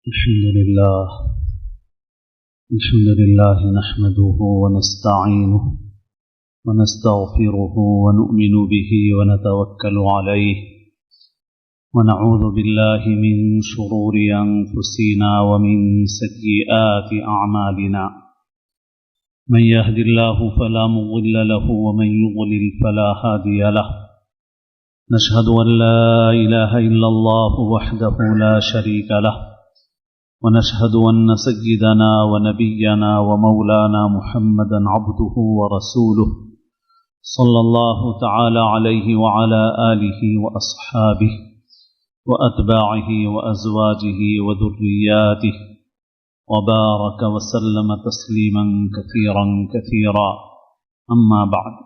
الحمد لله نحمده ونستعينه ونستغفره ونؤمن به ونتوكل عليه ونعوذ بالله من شرور أنفسنا ومن سيئات أعمالنا من يهد الله فلا مضل له ومن يضلل فلا هادي له نشهد أن لا إله إلا الله وحده لا شريك له ونشهد أن سيدنا ونبينا ومولانا محمدا عبده ورسوله صلى الله تعالى عليه وعلى آله وأصحابه وأتباعه وأزواجه وذرياته وبارك وسلم تسليما كثيرا كثيرا أما بعد.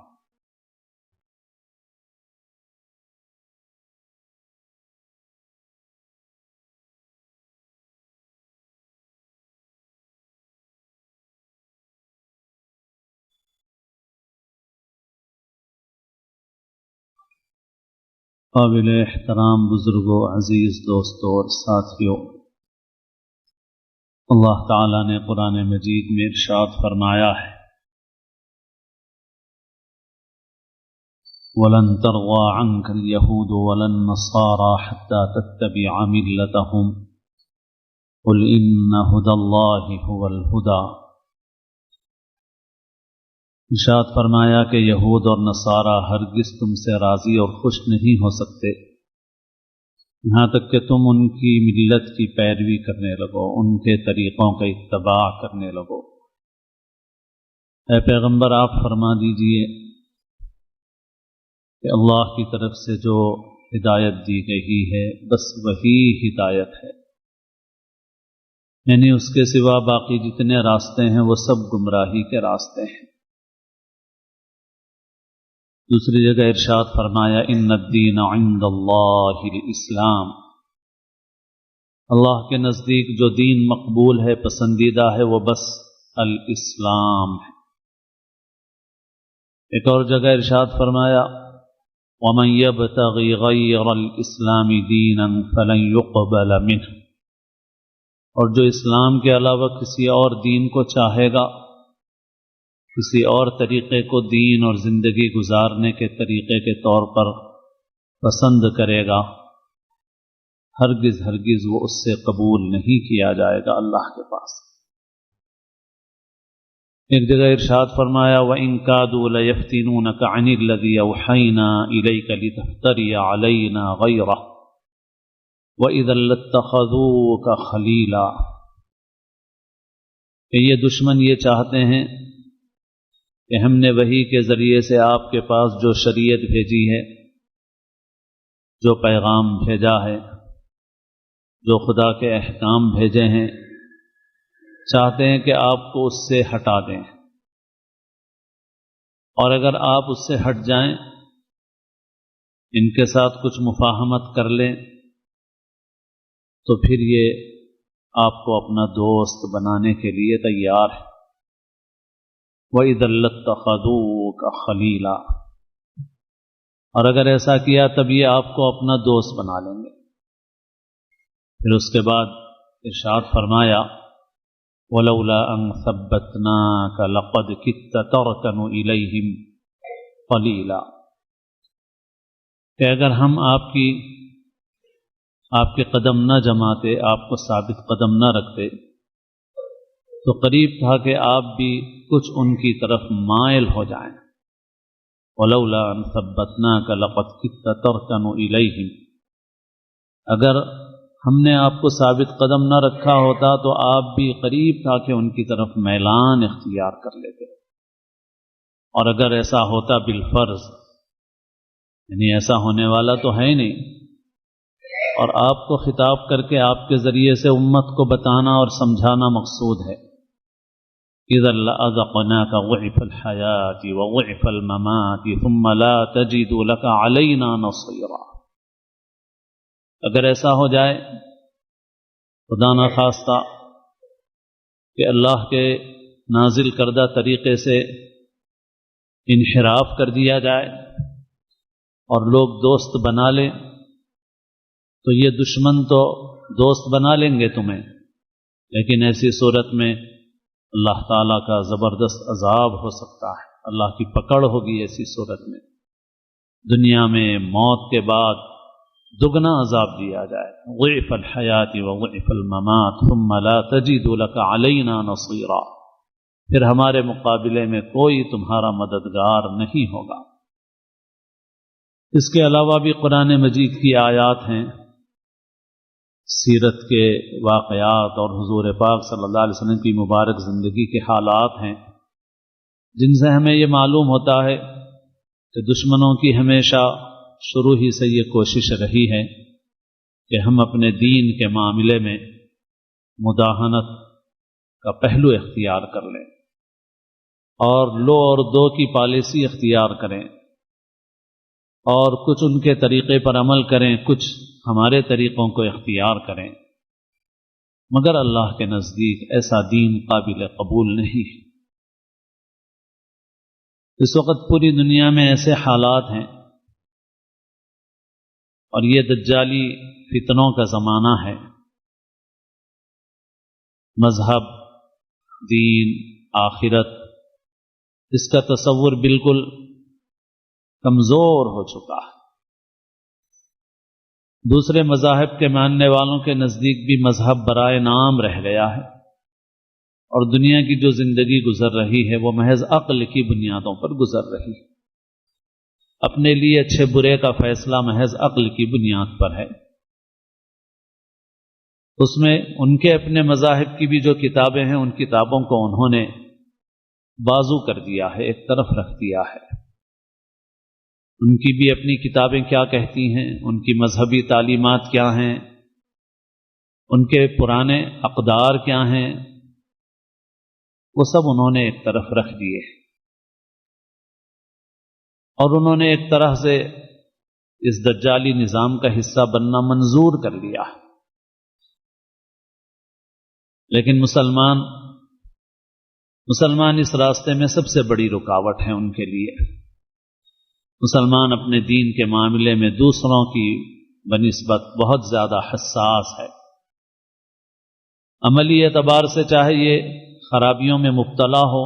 قابل احترام بزرگوں، عزیز دوستوں اور ساتھیوں، اللہ تعالیٰ نے قرآن مجید میں ارشاد فرمایا ہے وَلَن تَرْضَىٰ عَنكَ الْيَهُودُ وَلَا النَّصَارَىٰ حَتَّىٰ تَتَّبِعَ مِلَّتَهُمْ قُلْ إِنَّ هُدَى اللَّهِ هُوَ الْهُدَىٰ. ارشاد فرمایا کہ یہود اور نصارہ ہرگز تم سے راضی اور خوش نہیں ہو سکتے یہاں تک کہ تم ان کی ملت کی پیروی کرنے لگو، ان کے طریقوں کا اتباع کرنے لگو. اے پیغمبر، آپ فرما دیجئے کہ اللہ کی طرف سے جو ہدایت دی گئی ہے بس وہی ہدایت ہے، یعنی اس کے سوا باقی جتنے راستے ہیں وہ سب گمراہی کے راستے ہیں. دوسری جگہ ارشاد فرمایا ان الدین عند اللہ الاسلام، اللہ کے نزدیک جو دین مقبول ہے، پسندیدہ ہے، وہ بس الاسلام ہے. ایک اور جگہ ارشاد فرمایا ومن یبتغی غیر الاسلام دینا فلن یقبل منہ، اور جو اسلام کے علاوہ کسی اور دین کو چاہے گا، کسی اور طریقے کو دین اور زندگی گزارنے کے طریقے کے طور پر پسند کرے گا، ہرگز ہرگز وہ اس سے قبول نہیں کیا جائے گا اللہ کے پاس. ایک جگہ ارشاد فرمایا وَإِن كَادُوا لَيَفْتِنُونَكَ عَنِ الَّذِي أَوْحَيْنَا إِلَيْكَ لِتَفْتَرِيَ عَلَيْنَا غَيْرَهُ وَإِذًا لَاتَّخَذُوكَ خَلِيلًا. کہ یہ دشمن یہ چاہتے ہیں کہ ہم نے وحی کے ذریعے سے آپ کے پاس جو شریعت بھیجی ہے، جو پیغام بھیجا ہے، جو خدا کے احکام بھیجے ہیں، چاہتے ہیں کہ آپ کو اس سے ہٹا دیں، اور اگر آپ اس سے ہٹ جائیں، ان کے ساتھ کچھ مفاہمت کر لیں، تو پھر یہ آپ کو اپنا دوست بنانے کے لیے تیار ہے. وَإِذًا لَاتَّخَذُوكَ خَلِيلًا، اور اگر ایسا کیا تب یہ آپ کو اپنا دوست بنا لیں گے. پھر اس کے بعد ارشاد فرمایا وَلَوْلَا أَن ثَبَّتْنَاكَ لَقَدْ كِدتَّ تَرْكَنُ إِلَيْهِمْ قَلِيلًا، کہ اگر ہم آپ کے قدم نہ جماتے، آپ کو ثابت قدم نہ رکھتے، تو قریب تھا کہ آپ بھی کچھ ان کی طرف مائل ہو جائیں. وَلَوْلَا أَن ثَبَّتْنَاكَ لَقَدْ كِدتَّ تَرْكَنُ إِلَيْهِمْ، اگر ہم نے آپ کو ثابت قدم نہ رکھا ہوتا تو آپ بھی قریب تھا کہ ان کی طرف میلان اختیار کر لیتے. اور اگر ایسا ہوتا بالفرض، یعنی ایسا ہونے والا تو ہے نہیں، اور آپ کو خطاب کر کے آپ کے ذریعے سے امت کو بتانا اور سمجھانا مقصود ہے. اذا لأذقناك ضعف الحياة وضعف الممات ثم لا تجد لك علينا نصيرا. اگر ایسا ہو جائے، خدا نہ خواستہ، کہ اللہ کے نازل کردہ طریقے سے انحراف کر دیا جائے اور لوگ دوست بنا لیں، تو یہ دشمن تو دوست بنا لیں گے تمہیں، لیکن ایسی صورت میں اللہ تعالیٰ کا زبردست عذاب ہو سکتا ہے، اللہ کی پکڑ ہوگی ایسی صورت میں۔ دنیا میں موت کے بعد دگنا عذاب دیا جائے، ضعف الحیات وضعف الممات ثم لا تجد لك علینا نصیرا، پھر ہمارے مقابلے میں کوئی تمہارا مددگار نہیں ہوگا۔ اس کے علاوہ بھی قرآن مجید کی آیات ہیں، سیرت کے واقعات اور حضور پاک صلی اللہ علیہ وسلم کی مبارک زندگی کے حالات ہیں، جن سے ہمیں یہ معلوم ہوتا ہے کہ دشمنوں کی ہمیشہ شروع ہی سے یہ کوشش رہی ہے کہ ہم اپنے دین کے معاملے میں مداہنت کا پہلو اختیار کر لیں اور لو اور دو کی پالیسی اختیار کریں، اور کچھ ان کے طریقے پر عمل کریں، کچھ ہمارے طریقوں کو اختیار کریں، مگر اللہ کے نزدیک ایسا دین قابل قبول نہیں ہے۔ اس وقت پوری دنیا میں ایسے حالات ہیں، اور یہ دجالی فتنوں کا زمانہ ہے، مذہب، دین، آخرت، اس کا تصور بالکل کمزور ہو چکا ہے۔ دوسرے مذاہب کے ماننے والوں کے نزدیک بھی مذہب برائے نام رہ گیا ہے، اور دنیا کی جو زندگی گزر رہی ہے وہ محض عقل کی بنیادوں پر گزر رہی ہے، اپنے لیے اچھے برے کا فیصلہ محض عقل کی بنیاد پر ہے۔ اس میں ان کے اپنے مذاہب کی بھی جو کتابیں ہیں، ان کتابوں کو انہوں نے بازو کر دیا ہے، ایک طرف رکھ دیا ہے۔ ان کی بھی اپنی کتابیں کیا کہتی ہیں، ان کی مذہبی تعلیمات کیا ہیں، ان کے پرانے اقدار کیا ہیں، وہ سب انہوں نے ایک طرف رکھ دیے، اور انہوں نے ایک طرح سے اس دجالی نظام کا حصہ بننا منظور کر لیا۔ لیکن مسلمان اس راستے میں سب سے بڑی رکاوٹ ہے ان کے لیے۔ مسلمان اپنے دین کے معاملے میں دوسروں کی بنسبت بہت زیادہ حساس ہے۔ عملی اعتبار سے چاہے یہ خرابیوں میں مبتلا ہو،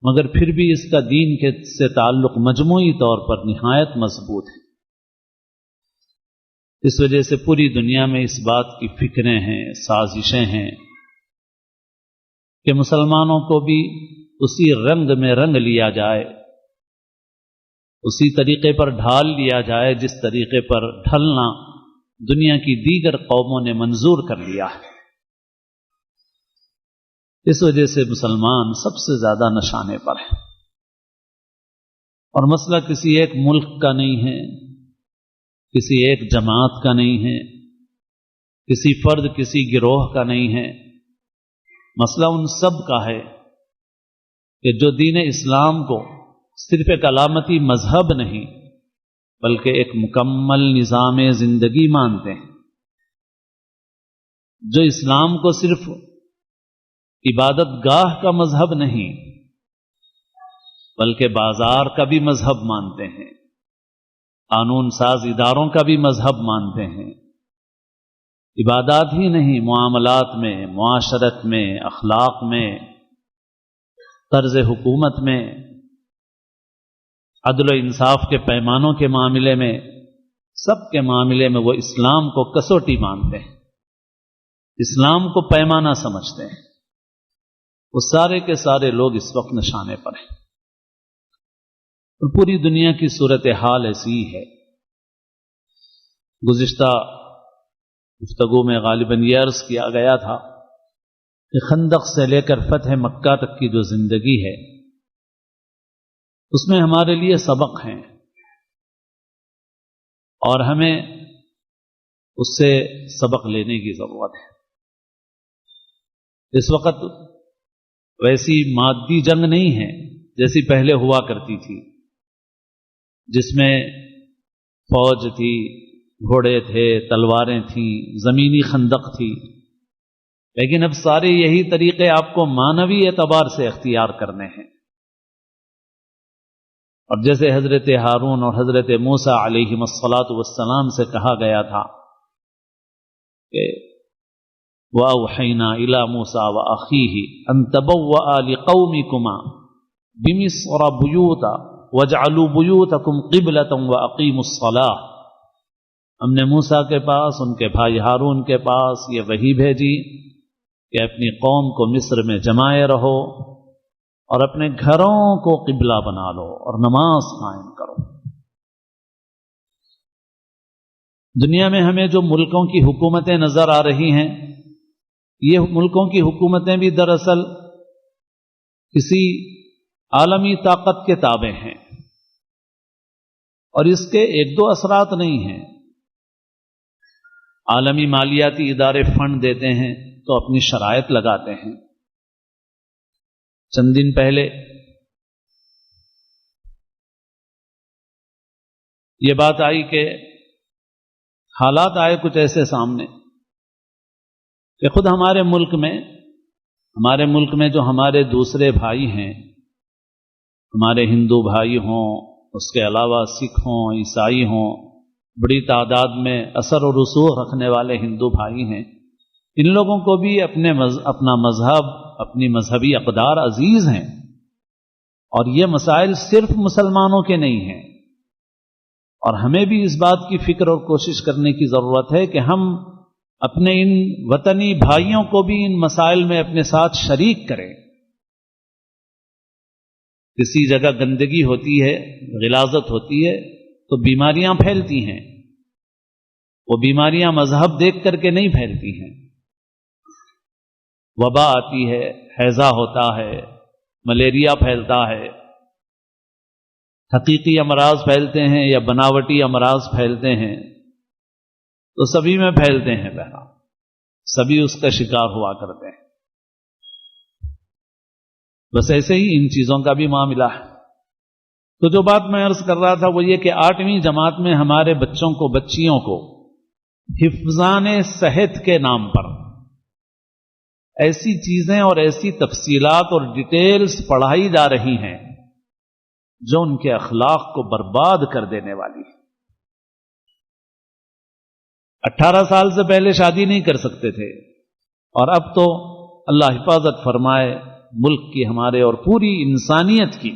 مگر پھر بھی اس کا دین کے سے تعلق مجموعی طور پر نہایت مضبوط ہے۔ اس وجہ سے پوری دنیا میں اس بات کی فکریں ہیں، سازشیں ہیں کہ مسلمانوں کو بھی اسی رنگ میں رنگ لیا جائے، اسی طریقے پر ڈھال لیا جائے جس طریقے پر ڈھلنا دنیا کی دیگر قوموں نے منظور کر لیا ہے۔ اس وجہ سے مسلمان سب سے زیادہ نشانے پر ہے، اور مسئلہ کسی ایک ملک کا نہیں ہے، کسی ایک جماعت کا نہیں ہے، کسی فرد، کسی گروہ کا نہیں ہے، مسئلہ ان سب کا ہے کہ جو دین اسلام کو صرف ایک علامتی مذہب نہیں بلکہ ایک مکمل نظام زندگی مانتے ہیں، جو اسلام کو صرف عبادت گاہ کا مذہب نہیں بلکہ بازار کا بھی مذہب مانتے ہیں، قانون ساز اداروں کا بھی مذہب مانتے ہیں، عبادات ہی نہیں، معاملات میں، معاشرت میں، اخلاق میں، طرز حکومت میں، عدل و انصاف کے پیمانوں کے معاملے میں، سب کے معاملے میں وہ اسلام کو کسوٹی مانتے ہیں، اسلام کو پیمانہ سمجھتے ہیں۔ وہ سارے کے سارے لوگ اس وقت نشانے پر ہیں، اور پوری دنیا کی صورتحال ایسی ہے۔ گزشتہ گفتگو میں غالباً یہ عرض کیا گیا تھا کہ خندق سے لے کر فتح مکہ تک کی جو زندگی ہے، اس میں ہمارے لیے سبق ہیں، اور ہمیں اس سے سبق لینے کی ضرورت ہے۔ اس وقت ویسی مادی جنگ نہیں ہے جیسی پہلے ہوا کرتی تھی، جس میں فوج تھی، گھوڑے تھے، تلواریں تھیں، زمینی خندق تھی، لیکن اب سارے یہی طریقے آپ کو مانوی اعتبار سے اختیار کرنے ہیں۔ اور جیسے حضرت ہارون اور حضرت موسیٰ علیہم الصلاۃ والسلام سے کہا گیا تھا کہ وأوحينا إلى موسى وأخيه أن تبوأ لقومكما بمصر بيوتا واجعلوا بيوتكم قبلة وأقيموا الصلاة. ہم نے موسیٰ کے پاس ان کے بھائی ہارون کے پاس یہ وحی بھیجی کہ اپنی قوم کو مصر میں جمائے رہو اور اپنے گھروں کو قبلہ بنا لو اور نماز قائم کرو. دنیا میں ہمیں جو ملکوں کی حکومتیں نظر آ رہی ہیں، یہ ملکوں کی حکومتیں بھی دراصل کسی عالمی طاقت کے تابع ہیں، اور اس کے ایک دو اثرات نہیں ہیں. عالمی مالیاتی ادارے فنڈ دیتے ہیں تو اپنی شرائط لگاتے ہیں. چند دن پہلے یہ بات آئی کہ حالات آئے کچھ ایسے سامنے کہ خود ہمارے ملک میں جو ہمارے دوسرے بھائی ہیں، ہمارے ہندو بھائی ہوں، اس کے علاوہ سکھ ہوں، عیسائی ہوں، بڑی تعداد میں اثر و رسوخ رکھنے والے ہندو بھائی ہیں، ان لوگوں کو بھی اپنا مذہب، اپنی مذہبی اقدار عزیز ہیں، اور یہ مسائل صرف مسلمانوں کے نہیں ہیں. اور ہمیں بھی اس بات کی فکر اور کوشش کرنے کی ضرورت ہے کہ ہم اپنے ان وطنی بھائیوں کو بھی ان مسائل میں اپنے ساتھ شریک کریں. کسی جگہ گندگی ہوتی ہے، غلاظت ہوتی ہے تو بیماریاں پھیلتی ہیں. وہ بیماریاں مذہب دیکھ کر کے نہیں پھیلتی ہیں. وبا آتی ہے، ہیضہ ہوتا ہے، ملیریا پھیلتا ہے، حقیقی امراض پھیلتے ہیں یا بناوٹی امراض پھیلتے ہیں، تو سبھی میں پھیلتے ہیں. بہرحال سبھی اس کا شکار ہوا کرتے ہیں. بس ایسے ہی ان چیزوں کا بھی معاملہ ہے. تو جو بات میں عرض کر رہا تھا وہ یہ کہ 8ویں جماعت میں ہمارے بچوں کو، بچیوں کو حفظان صحت کے نام پر ایسی چیزیں اور ایسی تفصیلات اور ڈیٹیلز پڑھائی جا رہی ہیں جو ان کے اخلاق کو برباد کر دینے والی ہے. 18 سال سے پہلے شادی نہیں کر سکتے تھے، اور اب تو اللہ حفاظت فرمائے ملک کی، ہمارے اور پوری انسانیت کی،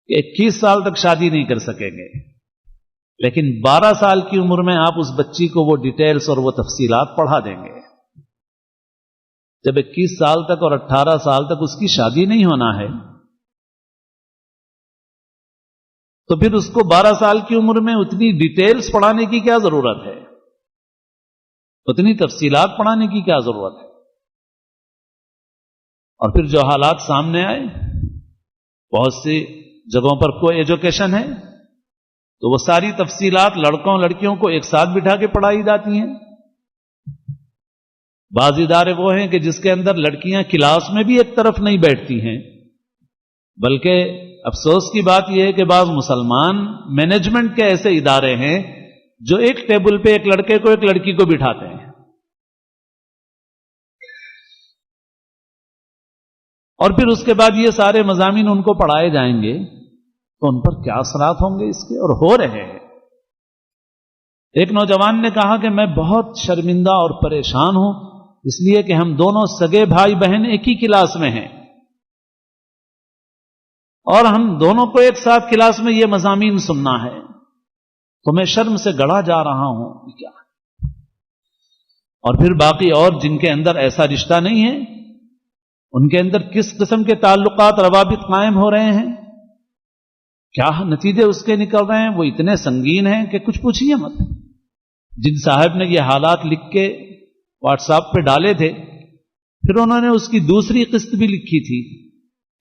21 سال تک شادی نہیں کر سکیں گے. لیکن 12 سال کی عمر میں آپ اس بچی کو وہ ڈیٹیلز اور وہ تفصیلات پڑھا دیں گے. جب 21 سال تک اور 18 سال تک اس کی شادی نہیں ہونا ہے تو پھر اس کو 12 سال کی عمر میں اتنی ڈیٹیلز پڑھانے کی کیا ضرورت ہے؟ اتنی تفصیلات پڑھانے کی کیا ضرورت ہے؟ اور پھر جو حالات سامنے آئے، بہت سی جگہوں پر کوئی ایجوکیشن ہے تو وہ ساری تفصیلات لڑکوں لڑکیوں کو ایک ساتھ بٹھا کے پڑھائی جاتی ہیں. بعض ادارے وہ ہیں کہ جس کے اندر لڑکیاں کلاس میں بھی ایک طرف نہیں بیٹھتی ہیں، بلکہ افسوس کی بات یہ ہے کہ بعض مسلمان مینجمنٹ کے ایسے ادارے ہیں جو ایک ٹیبل پہ ایک لڑکے کو ایک لڑکی کو بٹھاتے ہیں، اور پھر اس کے بعد یہ سارے مضامین ان کو پڑھائے جائیں گے تو ان پر کیا اثرات ہوں گے اس کے، اور ہو رہے ہیں. ایک نوجوان نے کہا کہ میں بہت شرمندہ اور پریشان ہوں اس لیے کہ ہم دونوں سگے بھائی بہن ایک ہی کلاس میں ہیں اور ہم دونوں کو ایک ساتھ کلاس میں یہ مضامین سننا ہے تو میں شرم سے گڑا جا رہا ہوں. کیا اور پھر باقی اور جن کے اندر ایسا رشتہ نہیں ہے ان کے اندر کس قسم کے تعلقات روابط قائم ہو رہے ہیں، کیا نتیجے اس کے نکل رہے ہیں، وہ اتنے سنگین ہیں کہ کچھ پوچھیے مت. جن صاحب نے یہ حالات لکھ کے واٹس ایپ پہ ڈالے تھے، پھر انہوں نے اس کی دوسری قسط بھی لکھی تھی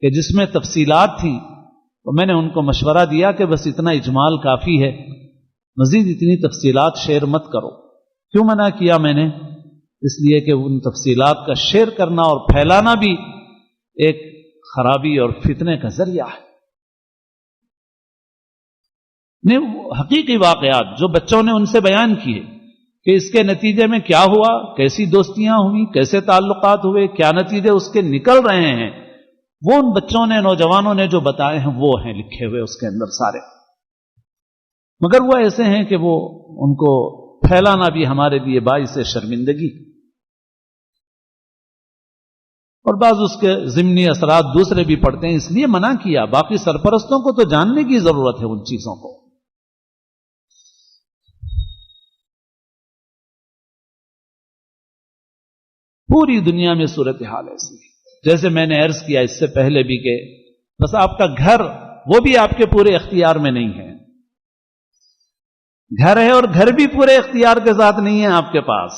کہ جس میں تفصیلات تھیں، تو میں نے ان کو مشورہ دیا کہ بس اتنا اجمال کافی ہے، مزید اتنی تفصیلات شیئر مت کرو. کیوں منع کیا میں نے؟ اس لیے کہ ان تفصیلات کا شیئر کرنا اور پھیلانا بھی ایک خرابی اور فتنے کا ذریعہ ہے. حقیقی واقعات جو بچوں نے ان سے بیان کیے کہ اس کے نتیجے میں کیا ہوا، کیسی دوستیاں ہوئی، کیسے تعلقات ہوئے، کیا نتیجے اس کے نکل رہے ہیں، وہ ان بچوں نے، نوجوانوں نے جو بتائے ہیں وہ ہیں لکھے ہوئے اس کے اندر سارے. مگر وہ ایسے ہیں کہ وہ ان کو پھیلانا بھی ہمارے لیے باعث شرمندگی. اور بعض اس کے ضمنی اثرات دوسرے بھی پڑتے ہیں، اس لیے منع کیا. باقی سرپرستوں کو تو جاننے کی ضرورت ہے ان چیزوں کو. پوری دنیا میں صورتحال ایسی ہے. جیسے میں نے عرض کیا اس سے پہلے بھی کہ بس آپ کا گھر وہ بھی آپ کے پورے اختیار میں نہیں ہے. گھر ہے اور گھر بھی پورے اختیار کے ساتھ نہیں ہے آپ کے پاس،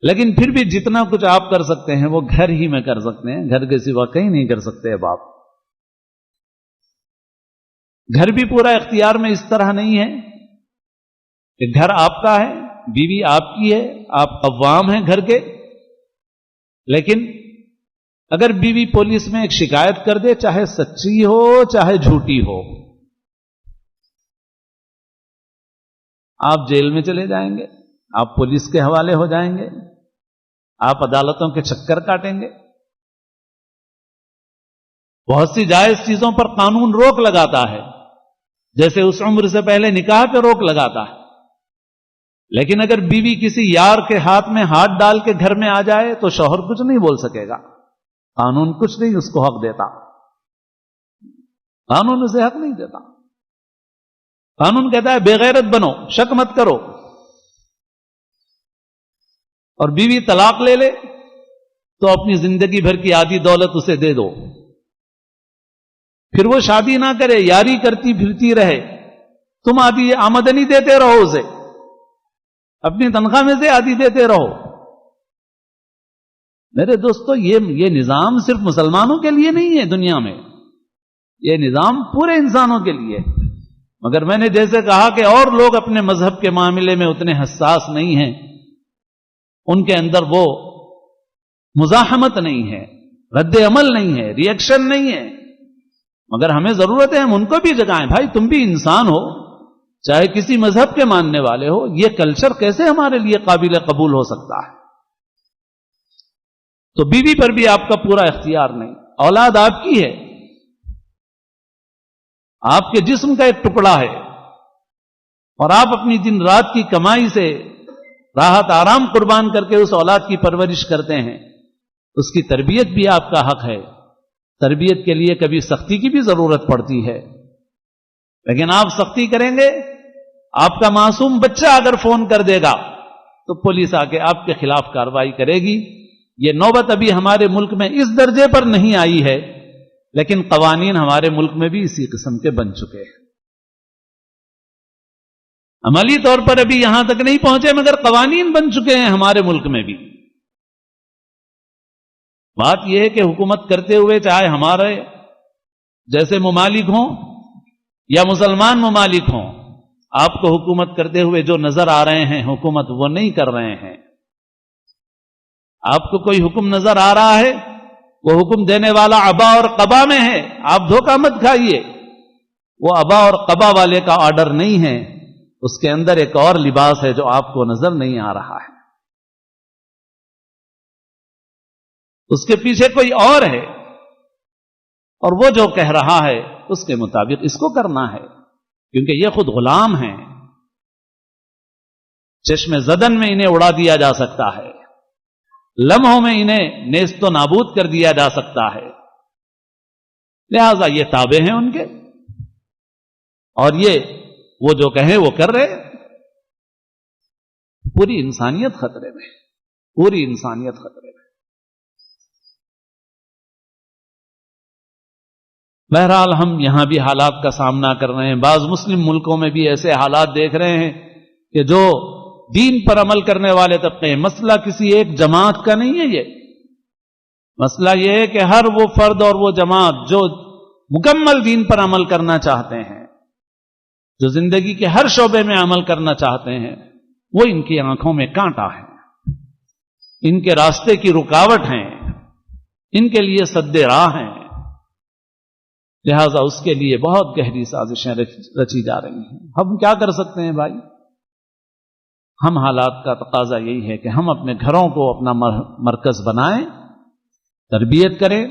لیکن پھر بھی جتنا کچھ آپ کر سکتے ہیں وہ گھر ہی میں کر سکتے ہیں، گھر کے سوا کہیں نہیں کر سکتے. اب آپ گھر بھی پورا اختیار میں اس طرح نہیں ہے کہ گھر آپ کا ہے، بیوی آپ کی ہے، آپ قوام ہیں گھر کے، لیکن اگر بیوی پولیس میں ایک شکایت کر دے، چاہے سچی ہو چاہے جھوٹی ہو، آپ جیل میں چلے جائیں گے، آپ پولیس کے حوالے ہو جائیں گے، آپ عدالتوں کے چکر کاٹیں گے. بہت سی جائز چیزوں پر قانون روک لگاتا ہے، جیسے اس عمر سے پہلے نکاح پہ روک لگاتا ہے. لیکن اگر بیوی کسی یار کے ہاتھ میں ہاتھ ڈال کے گھر میں آ جائے تو شوہر کچھ نہیں بول سکے گا، قانون کچھ نہیں اس کو حق دیتا، قانون اسے حق نہیں دیتا. قانون کہتا ہے بے غیرت بنو، شک مت کرو. اور بیوی طلاق لے لے تو اپنی زندگی بھر کی آدھی دولت اسے دے دو، پھر وہ شادی نہ کرے، یاری کرتی پھرتی رہے، تم آدھی آمدنی دیتے رہو، اسے اپنی تنخواہ میں سے آدھی دیتے رہو. میرے دوستو یہ نظام صرف مسلمانوں کے لیے نہیں ہے دنیا میں، یہ نظام پورے انسانوں کے لیے. مگر میں نے جیسے کہا کہ اور لوگ اپنے مذہب کے معاملے میں اتنے حساس نہیں ہیں، ان کے اندر وہ مزاحمت نہیں ہے، رد عمل نہیں ہے، ری ایکشن نہیں ہے. مگر ہمیں ضرورت ہے ہم ان کو بھی جگائیں. بھائی تم بھی انسان ہو، چاہے کسی مذہب کے ماننے والے ہو. یہ کلچر کیسے ہمارے لیے قابل قبول ہو سکتا ہے؟ تو بیوی پر بھی آپ کا پورا اختیار نہیں. اولاد آپ کی ہے، آپ کے جسم کا ایک ٹکڑا ہے، اور آپ اپنی دن رات کی کمائی سے راحت آرام قربان کر کے اس اولاد کی پرورش کرتے ہیں. اس کی تربیت بھی آپ کا حق ہے. تربیت کے لیے کبھی سختی کی بھی ضرورت پڑتی ہے، لیکن آپ سختی کریں گے، آپ کا معصوم بچہ اگر فون کر دے گا تو پولیس آ کے آپ کے خلاف کارروائی کرے گی. یہ نوبت ابھی ہمارے ملک میں اس درجے پر نہیں آئی ہے، لیکن قوانین ہمارے ملک میں بھی اسی قسم کے بن چکے ہیں. عملی طور پر ابھی یہاں تک نہیں پہنچے، مگر قوانین بن چکے ہیں ہمارے ملک میں بھی. بات یہ ہے کہ حکومت کرتے ہوئے چاہے ہمارے جیسے ممالک ہوں یا مسلمان ممالک ہوں، آپ کو حکومت کرتے ہوئے جو نظر آ رہے ہیں حکومت وہ نہیں کر رہے ہیں. آپ کو کوئی حکم نظر آ رہا ہے، وہ حکم دینے والا ابا اور قبا میں ہے، آپ دھوکہ مت کھائیے. وہ ابا اور قبا والے کا آرڈر نہیں ہے، اس کے اندر ایک اور لباس ہے جو آپ کو نظر نہیں آ رہا ہے، اس کے پیچھے کوئی اور ہے، اور وہ جو کہہ رہا ہے اس کے مطابق اس کو کرنا ہے، کیونکہ یہ خود غلام ہیں. چشم زدن میں انہیں اڑا دیا جا سکتا ہے، لمحوں میں انہیں نیست و نابود کر دیا جا سکتا ہے. لہذا یہ تابع ہیں ان کے، اور یہ وہ جو کہیں وہ کر رہے. پوری انسانیت خطرے میں، پوری انسانیت خطرے میں. بہرحال ہم یہاں بھی حالات کا سامنا کر رہے ہیں. بعض مسلم ملکوں میں بھی ایسے حالات دیکھ رہے ہیں کہ جو دین پر عمل کرنے والے طبقے ہیں. مسئلہ کسی ایک جماعت کا نہیں ہے، یہ مسئلہ یہ ہے کہ ہر وہ فرد اور وہ جماعت جو مکمل دین پر عمل کرنا چاہتے ہیں، جو زندگی کے ہر شعبے میں عمل کرنا چاہتے ہیں، وہ ان کی آنکھوں میں کانٹا ہے، ان کے راستے کی رکاوٹ ہیں، ان کے لیے سد راہ ہیں. لہذا اس کے لیے بہت گہری سازشیں رچی جا رہی ہیں. ہم کیا کر سکتے ہیں بھائی؟ ہم حالات کا تقاضا یہی ہے کہ ہم اپنے گھروں کو اپنا مرکز بنائیں، تربیت کریں.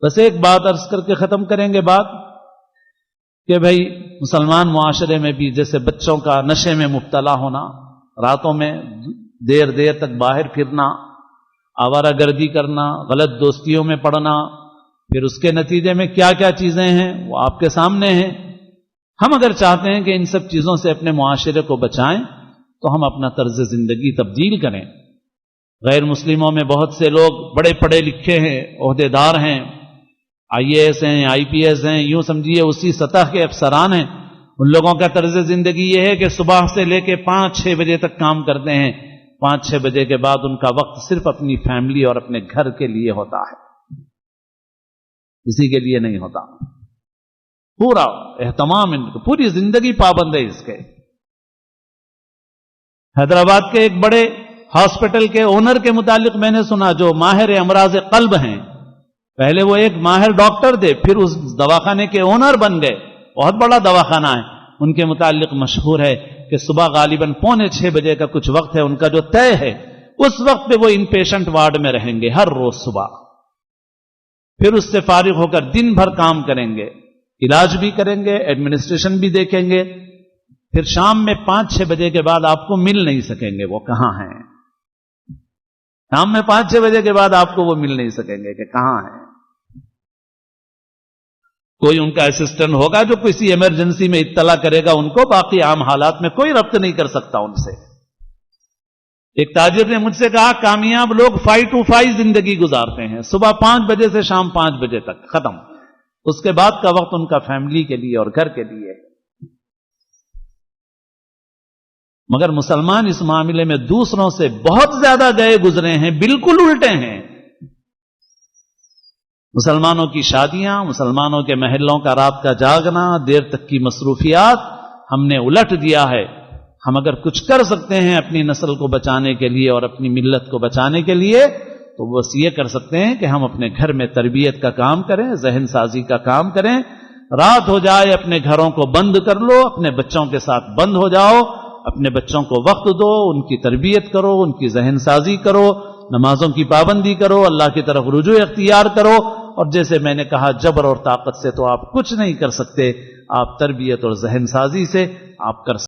بس ایک بات عرض کر کے ختم کریں گے بات کہ بھائی مسلمان معاشرے میں بھی جیسے بچوں کا نشے میں مبتلا ہونا، راتوں میں دیر دیر تک باہر پھرنا، آوارہ گردی کرنا، غلط دوستیوں میں پڑنا، پھر اس کے نتیجے میں کیا کیا چیزیں ہیں وہ آپ کے سامنے ہیں۔ ہم اگر چاہتے ہیں کہ ان سب چیزوں سے اپنے معاشرے کو بچائیں تو ہم اپنا طرز زندگی تبدیل کریں۔ غیر مسلموں میں بہت سے لوگ بڑے پڑھے لکھے ہیں، عہدیدار ہیں، IAS ہیں، IPS ہیں، یوں سمجھیے اسی سطح کے افسران ہیں۔ ان لوگوں کا طرز زندگی یہ ہے کہ صبح سے لے کے 5-6 بجے تک کام کرتے ہیں، 5-6 بجے کے بعد ان کا وقت صرف اپنی فیملی اور اپنے گھر کے لیے ہوتا ہے، کسی کے لیے نہیں ہوتا۔ پورا اہتمام، ان کو پوری زندگی پابند ہے اس کے۔ حیدرآباد کے ایک بڑے ہاسپٹل کے اونر کے متعلق میں نے سنا، جو ماہر امراض قلب ہیں، پہلے وہ ایک ماہر ڈاکٹر تھے، پھر اس دواخانے کے اونر بن گئے، بہت بڑا دواخانہ ہے۔ ان کے متعلق مشہور ہے کہ صبح غالباً 5:45 بجے کا کچھ وقت ہے ان کا جو طے ہے، اس وقت پہ وہ ان پیشنٹ وارڈ میں رہیں گے ہر روز صبح، پھر اس سے فارغ ہو کر دن بھر کام کریں گے، علاج بھی کریں گے، ایڈمنسٹریشن بھی دیکھیں گے، پھر شام میں 5-6 بجے کے بعد آپ کو مل نہیں سکیں گے وہ کہاں ہیں۔ شام میں 5-6 بجے کے بعد آپ کو وہ مل نہیں سکیں گے کہ کہاں ہیں۔ کوئی ان کا اسسٹنٹ ہوگا جو کسی ایمرجنسی میں اطلاع کرے گا ان کو، باقی عام حالات میں کوئی ربط نہیں کر سکتا ان سے۔ ایک تاجر نے مجھ سے کہا کامیاب لوگ 5 to 5 زندگی گزارتے ہیں، صبح 5 بجے سے شام 5 بجے تک ختم، اس کے بعد کا وقت ان کا فیملی کے لیے اور گھر کے لیے۔ مگر مسلمان اس معاملے میں دوسروں سے بہت زیادہ گئے گزرے ہیں، بالکل الٹے ہیں۔ مسلمانوں کی شادیاں، مسلمانوں کے محلوں کا رات کا جاگنا، دیر تک کی مصروفیات ہم نے الٹ دیا ہے۔ ہم اگر کچھ کر سکتے ہیں اپنی نسل کو بچانے کے لیے اور اپنی ملت کو بچانے کے لیے تو بس یہ کر سکتے ہیں کہ ہم اپنے گھر میں تربیت کا کام کریں، ذہن سازی کا کام کریں۔ رات ہو جائے اپنے گھروں کو بند کر لو، اپنے بچوں کے ساتھ بند ہو جاؤ، اپنے بچوں کو وقت دو، ان کی تربیت کرو، ان کی ذہن سازی کرو، نمازوں کی پابندی کرو، اللہ کی طرف رجوع اختیار کرو۔ اور جیسے میں نے کہا جبر اور طاقت سے تو آپ کچھ نہیں کر سکتے، آپ تربیت اور ذہن سازی سے آپ کر سکتے۔